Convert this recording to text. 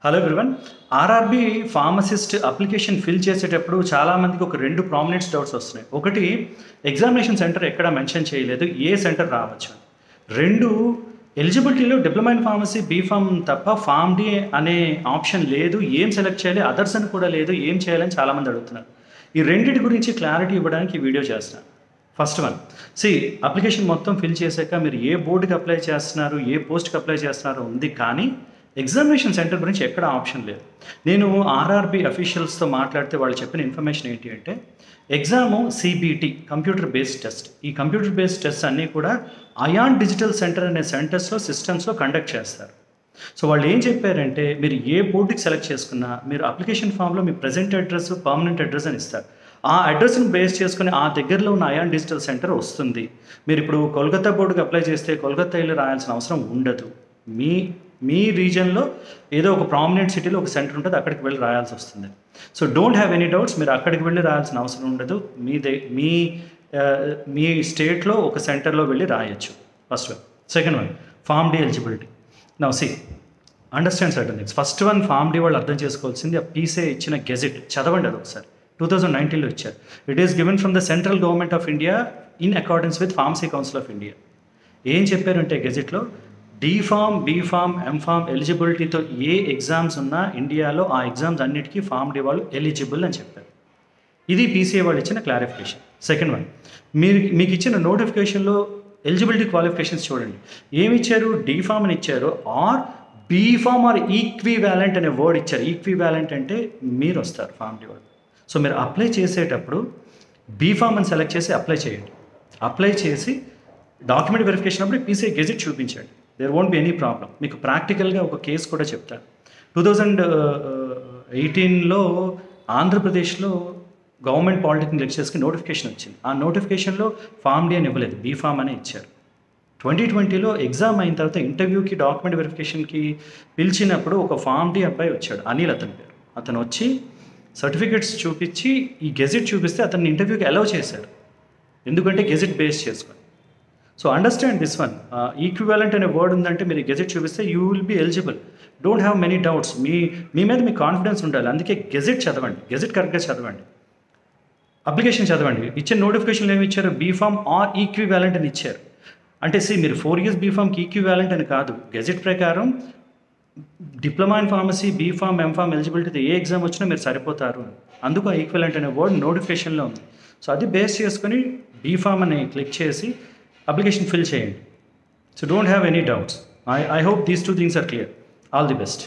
Hello everyone. RRB pharmacist application fill చేసేటప్పుడు చాలామందికి ఒక రెండు ప్రామినెంట్ డౌట్స్ వస్తున్నాయి. ఒకటి, ఎగ్జామినేషన్ సెంటర్ ఎక్కడ మెన్షన్ చేయలేదు, ఏ సెంటర్ రావచ్చు. రెండు, ఎలిజిబిలిటీలో డిప్లొమా ఇన్ ఫార్మసీ బీఫామ్ తప్ప ఫార్మ్ డి అనే ఆప్షన్ లేదు, ఏం సెలెక్ట్ చేయాలి, అదర్స్ అని కూడా లేదు, ఏం చేయాలని చాలామంది అడుగుతున్నారు. ఈ రెండింటి గురించి క్లారిటీ ఇవ్వడానికి ఈ వీడియో చేస్తున్నాను. ఫస్ట్ వన్, అప్లికేషన్ మొత్తం ఫిల్ చేశాక మీరు ఏ బోర్డుకి అప్లై చేస్తున్నారు, ఏ పోస్ట్కి అప్లై చేస్తున్నారో ఉంది, కానీ ఎగ్జామినేషన్ సెంటర్ గురించి ఎక్కడ ఆప్షన్ లేదు. నేను ఆర్ఆర్బి అఫీషియల్స్తో మాట్లాడితే వాళ్ళు చెప్పిన ఇన్ఫర్మేషన్ ఏంటి అంటే, exam CBT computer based test. ఈ కంప్యూటర్ బేస్డ్ టెస్ట్ అన్నీ కూడా అయాన్ డిజిటల్ సెంటర్ అనే సెంటర్స్లో సిస్టమ్స్లో కండక్ట్ చేస్తారు. సో వాళ్ళు ఏం చెప్పారంటే, మీరు ఏ బోర్డుకి సెలెక్ట్ చేసుకున్నా మీరు అప్లికేషన్ ఫామ్లో మీ ప్రజెంట్ అడ్రస్, పర్మనెంట్ అడ్రస్ అని ఇస్తారు. ఆ అడ్రస్ను బేస్ చేసుకుని ఆ దగ్గరలో ఉన్న అయాన్ డిజిటల్ సెంటర్ వస్తుంది. మీరు ఇప్పుడు కోల్కతా బోర్డుకి అప్లై చేస్తే కోల్కతా వెళ్ళి రాయాల్సిన అవసరం ఉండదు. మీ రీజన్లో ఏదో ఒక ప్రామినెంట్ సిటీలో ఒక సెంటర్ ఉంటుంది, అక్కడికి వెళ్ళి రాయాల్సి వస్తుంది. So don't have any doubts, మీరు అక్కడికి వెళ్ళి రాయాల్సిన అవసరం ఉండదు. మీ స్టేట్లో ఒక సెంటర్లో వెళ్ళి రాయొచ్చు. First one. Second one, Pharm D eligibility. Now understand certain things. First one, Pharm D వాళ్ళు అర్థం చేసుకోవాల్సింది, ఆ పీసే ఇచ్చిన గెజెట్ చదవండి, అది ఒకసారి 2019లో ఇచ్చారు. It is given from the central government of India in accordance with pharmacy council of India. ఏం చెప్పారంటే గెజెట్లో, డీఫామ్, బీఫామ్, ఎంఫామ్ ఎలిజిబిలిటీతో ఏ ఎగ్జామ్స్ ఉన్నా ఇండియాలో ఆ ఎగ్జామ్స్ అన్నిటికీ ఫార్మ్ డి వాళ్ళు ఎలిజిబుల్ అని చెప్పారు. ఇది పీసీఏ వాళ్ళు ఇచ్చిన క్లారిఫికేషన్. సెకండ్ వన్, మీకు ఇచ్చిన నోటిఫికేషన్లో ఎలిజిబిలిటీ క్వాలిఫికేషన్స్ చూడండి. ఏమి ఇచ్చారు? డీఫామ్ అని ఇచ్చారు, ఆర్ బీఫామ్ ఆర్ ఈక్వివాలెంట్ అనే వర్డ్ ఇచ్చారు. ఈక్వివాలెంట్ అంటే మీరు వస్తారు ఫార్మ్ డి వాళ్ళు. సో మీరు అప్లై చేసేటప్పుడు బీఫామ్ అని సెలెక్ట్ చేసి అప్లై చేయండి. అప్లై చేసి డాక్యుమెంట్ వెరిఫికేషన్ అప్పుడు పీసీఏ గెజెట్ చూపించండి. There won't be any problem. మీకు ప్రాక్టికల్గా ఒక కేసు కూడా చెప్తాను. 2018లో ఆంధ్రప్రదేశ్లో గవర్నమెంట్ పాలిటెక్నిక్ లెక్చర్స్కి నోటిఫికేషన్ వచ్చింది. ఆ నోటిఫికేషన్లో ఫార్మ్ డి అని ఇవ్వలేదు, బీఫామ్ అనే ఇచ్చారు. 2020లో ఎగ్జామ్ అయిన తర్వాత ఇంటర్వ్యూకి, డాక్యుమెంట్ వెరిఫికేషన్కి పిలిచినప్పుడు ఒక ఫార్మ్ డి అబ్బాయి వచ్చాడు, అనిల్ అతని పేరు. అతను వచ్చి సర్టిఫికెట్స్ చూపించి ఈ గెజెట్ చూపిస్తే అతన్ని ఇంటర్వ్యూకి అలౌ చేశారు. ఎందుకంటే గెజెట్ బేస్ చేసుకొని. So understand this one. Equivalent అనే వర్డ్ ఉందంటే మీరు గెజెట్ చూపిస్తే you will be eligible. Don't have many doubts. మీ మీద మీకు కాన్ఫిడెన్స్ ఉండాలి. అందుకే గెజెట్ చదవండి, గెజెట్ కరెక్ట్గా చదవండి, అప్లికేషన్ చదవండి. ఇచ్చిన నోటిఫికేషన్లు ఏమి ఇచ్చారు? బీఫామ్ ఆర్ ఈక్వివాలెంట్ అని ఇచ్చారు. అంటే మీరు 4 years బీఫామ్కి ఈక్వివాలెంట్ అని కాదు, గెజెట్ ప్రకారం diploma in pharmacy, B Pharm, M Pharm eligibility ఏ ఎగ్జామ్ వచ్చినా మీరు సరిపోతారు. అందుకు ఆ ఈక్వివాలెంట్ అనే వర్డ్ నోటిఫికేషన్లో ఉంది. సో అది బేస్ చేసుకొని బీఫామ్ అని క్లిక్ చేసి అప్లికేషన్ ఫిల్ చేయండి. So don't have any doubts. I hope these two things are clear. All the best.